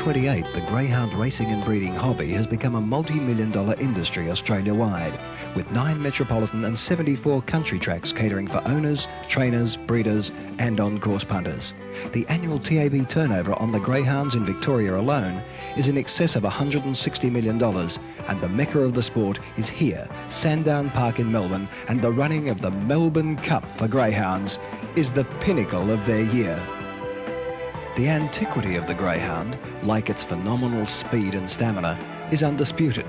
1928, the greyhound racing and breeding hobby has become a multi-million-dollar industry Australia-wide, with 9 metropolitan and 74 country tracks catering for owners, trainers, breeders and on-course punters. The annual TAB turnover on the greyhounds in Victoria alone is in excess of $160 million, and the mecca of the sport is here, Sandown Park in Melbourne, and the running of the Melbourne Cup for greyhounds is the pinnacle of their year. The antiquity of the greyhound, like its phenomenal speed and stamina, is undisputed.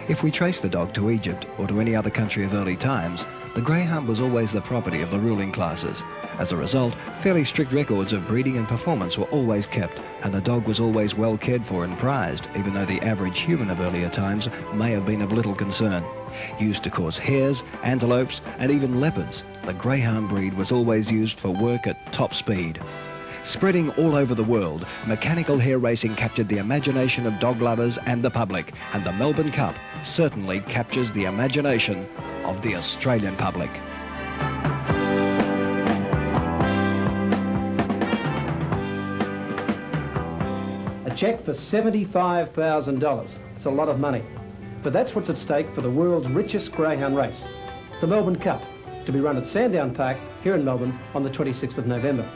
If we trace the dog to Egypt or to any other country of early times, the greyhound was always the property of the ruling classes. As a result, fairly strict records of breeding and performance were always kept, and the dog was always well cared for and prized, even though the average human of earlier times may have been of little concern. Used to course hares, antelopes and even leopards, the greyhound breed was always used for work at top speed. Spreading all over the world, mechanical hare racing captured the imagination of dog lovers and the public, and the Melbourne Cup certainly captures the imagination of the Australian public. A cheque for $75,000. It's a lot of money. But that's what's at stake for the world's richest greyhound race, the Melbourne Cup, to be run at Sandown Park here in Melbourne on the 26th of November.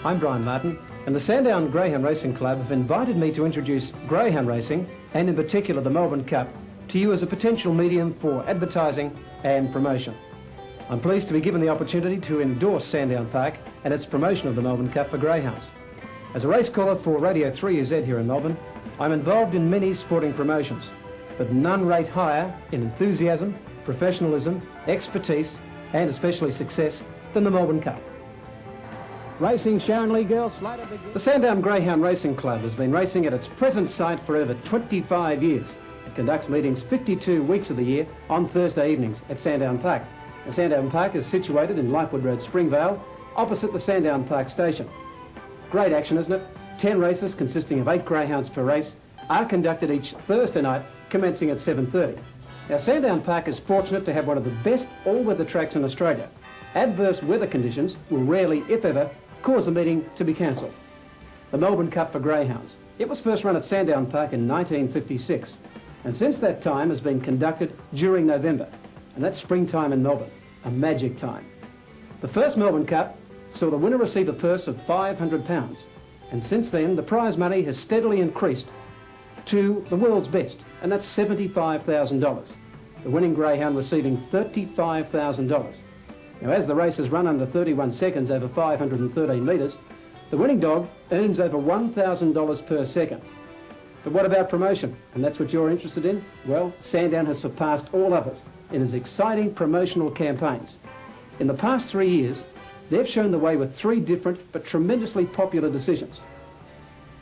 I'm Brian Martin, and the Sandown Greyhound Racing Club have invited me to introduce greyhound racing, and in particular the Melbourne Cup, to you as a potential medium for advertising and promotion. I'm pleased to be given the opportunity to endorse Sandown Park and its promotion of the Melbourne Cup for greyhounds. As a race caller for Radio 3UZ here in Melbourne, I'm involved in many sporting promotions, but none rate higher in enthusiasm, professionalism, expertise, and especially success than the Melbourne Cup. Racing Sharon Lee girls. The Sandown Greyhound Racing Club has been racing at its present site for over 25 years. It conducts meetings 52 weeks of the year on Thursday evenings at Sandown Park. The Sandown Park is situated in Lightwood Road, Springvale, opposite the Sandown Park station. Great action, isn't it? 10 races consisting of 8 greyhounds per race are conducted each Thursday night, commencing at 7:30. Now, Sandown Park is fortunate to have one of the best all-weather tracks in Australia. Adverse weather conditions will rarely, if ever, cause a meeting to be cancelled. The Melbourne Cup for greyhounds. It was first run at Sandown Park in 1956, and since that time has been conducted during November, and that's springtime in Melbourne, a magic time. The first Melbourne Cup saw the winner receive a purse of £500, and since then the prize money has steadily increased to the world's best, and that's $75,000. The winning greyhound receiving $35,000. Now, as the race is run under 31 seconds over 513 metres, the winning dog earns over $1,000 per second. But what about promotion? And that's what you're interested in? Well, Sandown has surpassed all others in its exciting promotional campaigns. In the past 3 years, they've shown the way with 3 different but tremendously popular decisions.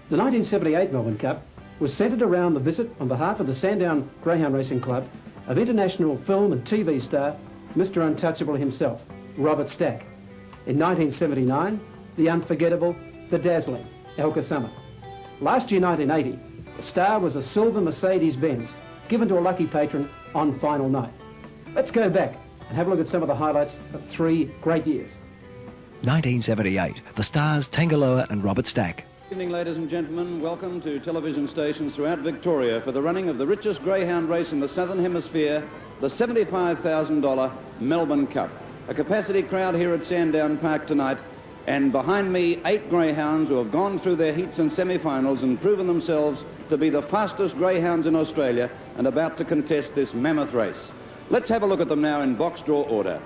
The 1978 Melbourne Cup was centred around the visit on behalf of the Sandown Greyhound Racing Club of international film and TV star Mr. Untouchable himself, Robert Stack. In 1979, the unforgettable, the dazzling, Elka Summer. Last year, 1980, the star was a silver Mercedes-Benz, given to a lucky patron on final night. Let's go back and have a look at some of the highlights of 3 great years. 1978, the stars Tangaloa and Robert Stack. Good evening, ladies and gentlemen. Welcome to television stations throughout Victoria for the running of the richest greyhound race in the Southern Hemisphere, the $75,000 Melbourne Cup. A capacity crowd here at Sandown Park tonight, and behind me 8 greyhounds who have gone through their heats and semi-finals and proven themselves to be the fastest greyhounds in Australia and about to contest this mammoth race. Let's have a look at them now in box draw order.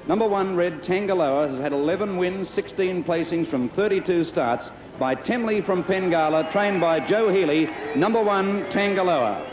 Number 1, Red Tangaloa, has had 11 wins, 16 placings from 32 starts by Temley from Pengala, trained by Joe Healy. Number 1, Tangaloa.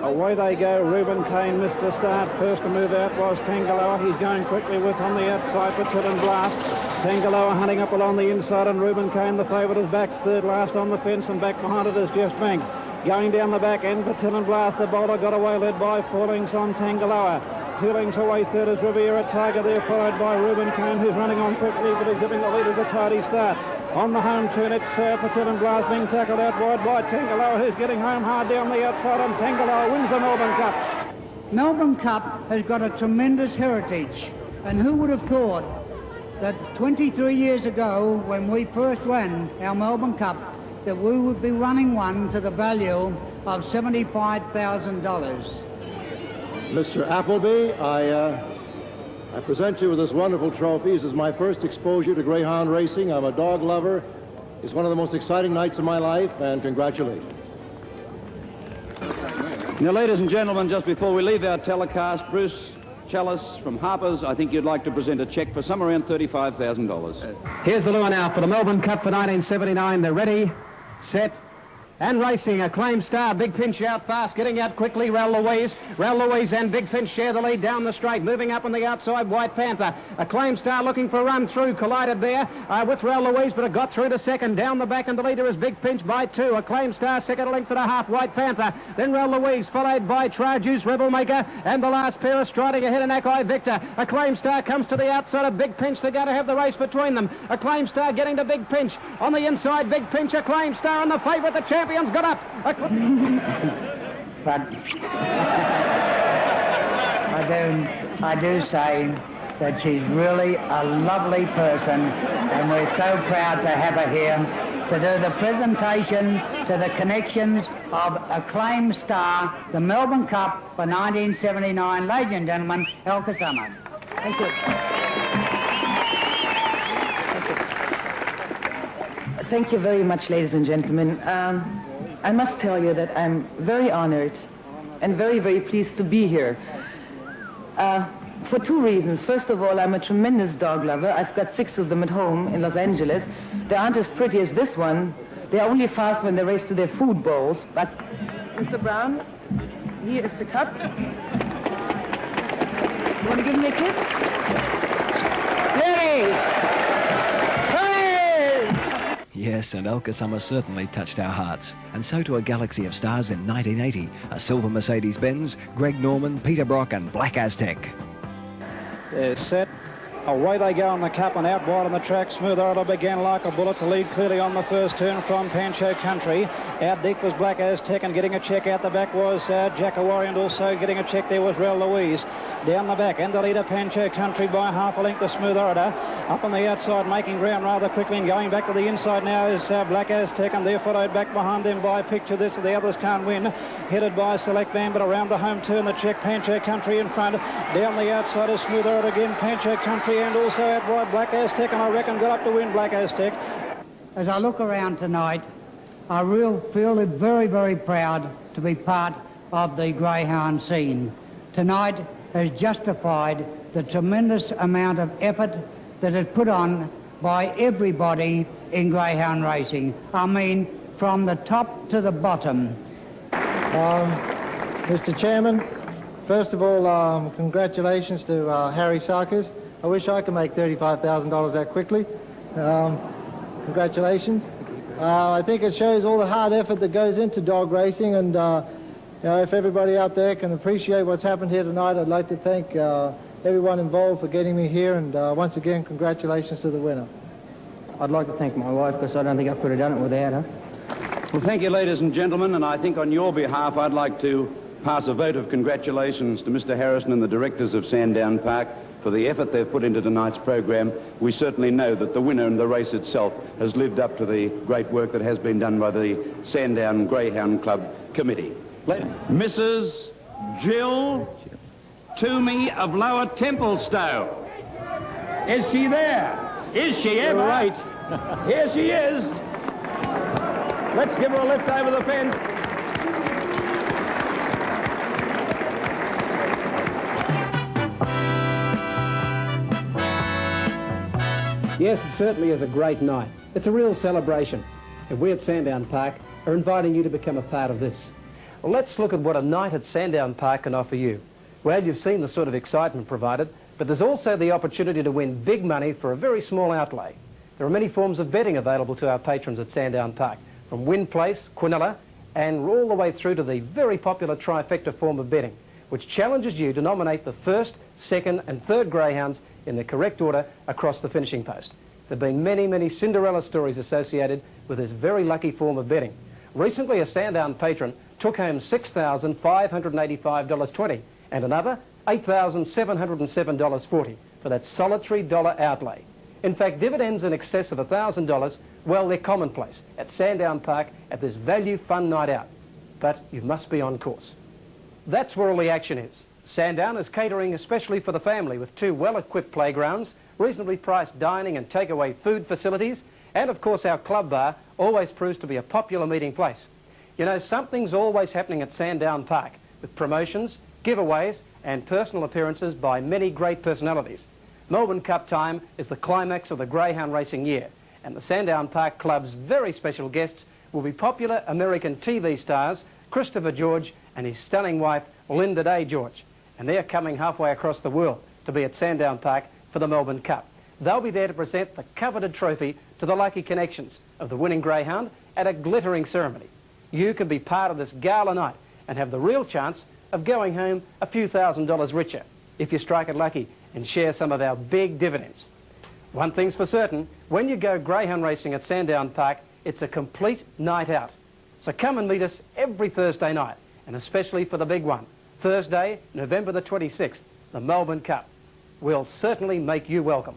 Away they go. Reuben Kane missed the start. First to move out was Tangaloa. He's going quickly with on the outside Patillan Blast. Tangaloa hunting up along the inside, and Reuben Kane, the favourite, is back third last on the fence, and back behind it is Jess Bank. Going down the back end, Patillan Blast, the bowler, got away, led by 4 lengths on Tangaloa. 2 lengths away, third is Riviera Tiger there, followed by Reuben Kane, who's running on quickly, but he's giving the leaders a tidy start. On the home turn, it's Patillan Blast being tackled out wide by Tangaloa, who's getting home hard down the outside, and Tangaloa wins the Melbourne Cup. Melbourne Cup has got a tremendous heritage, and who would have thought that 23 years ago, when we first ran our Melbourne Cup, that we would be running one to the value of $75,000. Mr. Appleby, I present you with this wonderful trophy. This is my first exposure to greyhound racing. I'm a dog lover. It's one of the most exciting nights of my life, and congratulations. Now, ladies and gentlemen, just before we leave our telecast, Bruce Chalice from Harper's, I think you'd like to present a cheque for somewhere around $35,000. Here's the lure now for the Melbourne Cup for 1979. They're ready, set, and racing. Acclaimed Star, Big Pinch out fast, getting out quickly. Raul Louise and Big Pinch share the lead down the straight. Moving up on the outside, White Panther. Acclaimed Star looking for a run through. Collided there with Raul Louise, but it got through to second. Down the back, and the leader is Big Pinch by 2. Acclaimed Star second, a length and a half. White Panther. Then Raul Louise, followed by Trajuice, Rebel Maker, and the last pair are striding ahead in Ackeye Victor. Acclaimed Star comes to the outside of Big Pinch. They're going to have the race between them. Acclaimed Star getting to Big Pinch. On the inside, Big Pinch, Acclaimed Star, and the favourite, the champion's got up. But I do say that she's really a lovely person, and we're so proud to have her here to do the presentation to the connections of Acclaimed Star, the Melbourne Cup for 1979. Ladies and gentlemen, El Kasama. Thank you. Thank you very much, ladies and gentlemen. I must tell you that I'm very honored and very, very pleased to be here. For 2 reasons. First of all, I'm a tremendous dog lover. I've got 6 of them at home in Los Angeles. They aren't as pretty as this one. They're only fast when they race to their food bowls. But, Mr. Brown, here is the cup. You want to give me a kiss? Yay! Yes, and El Kasama certainly touched our hearts. And so to a galaxy of stars in 1980, a silver Mercedes-Benz, Greg Norman, Peter Brock and Black Aztec. They're set. Away they go on the cup and out wide on the track. Smooth Orator began like a bullet to lead clearly on the first turn from Pancho Country. Out deep was Black Aztec, and getting a check out the back was Jackawari, and also getting a check there was Raul Louise. Down the back, and the leader Pancho Country by half a length to Smooth Orator. Up on the outside, making ground rather quickly, and going back to the inside now is Black Aztec, and they're followed back behind them by Picture This, the others can't win. Headed by Select Band, but around the home turn, the check Pancho Country in front. Down the outside is Smooth Orator again, Pancho Country, and also out wide Black Aztec, and I reckon got up to win Black Aztec. As I look around tonight, I feel very, very proud to be part of the greyhound scene. Tonight has justified the tremendous amount of effort that is put on by everybody in greyhound racing. I mean, from the top to the bottom. Mr. Chairman, first of all, congratulations to Harry Sarkis. I wish I could make $35,000 that quickly. Congratulations. I think it shows all the hard effort that goes into dog racing, and if everybody out there can appreciate what's happened here tonight, I'd like to thank everyone involved for getting me here, and once again, congratulations to the winner. I'd like to thank my wife, because I don't think I could have done it without her. Well, thank you, ladies and gentlemen, and I think on your behalf I'd like to pass a vote of congratulations to Mr. Harrison and the directors of Sandown Park for the effort they've put into tonight's program. We certainly know that the winner and the race itself has lived up to the great work that has been done by the Sandown Greyhound Club Committee. Mrs. Jill Toomey of Lower Templestowe. Is she there? Is she ever? Right. Here she is. Let's give her a lift over the fence. Yes, it certainly is a great night. It's a real celebration. And we at Sandown Park are inviting you to become a part of this. Well, let's look at what a night at Sandown Park can offer you. Well, you've seen the sort of excitement provided, but there's also the opportunity to win big money for a very small outlay. There are many forms of betting available to our patrons at Sandown Park, from win place, quinella, and all the way through to the very popular trifecta form of betting, which challenges you to nominate the first, second and third greyhounds in the correct order across the finishing post. There have been many, many Cinderella stories associated with this very lucky form of betting. Recently, a Sandown patron took home $6,585.20 and another $8,707.40 for that solitary dollar outlay. In fact, dividends in excess of $1,000, well, they're commonplace at Sandown Park at this value fun night out. But you must be on course. That's where all the action is. Sandown is catering especially for the family with 2 well-equipped playgrounds, reasonably priced dining and takeaway food facilities, and of course our club bar always proves to be a popular meeting place. You know, something's always happening at Sandown Park with promotions, giveaways and personal appearances by many great personalities. Melbourne Cup time is the climax of the greyhound racing year, and the Sandown Park Club's very special guests will be popular American TV stars Christopher George and his stunning wife Linda Day George, and they're coming halfway across the world to be at Sandown Park for the Melbourne Cup. They'll be there to present the coveted trophy to the lucky connections of the winning greyhound at a glittering ceremony. You can be part of this gala night and have the real chance of going home a few $1,000s richer if you strike it lucky and share some of our big dividends. One thing's for certain, when you go greyhound racing at Sandown Park, it's a complete night out. So come and meet us every Thursday night, and especially for the big one, Thursday, November the 26th, the Melbourne Cup. We'll certainly make you welcome.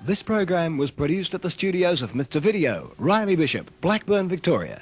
This program was produced at the studios of Mr. Video, Riley Bishop, Blackburn, Victoria.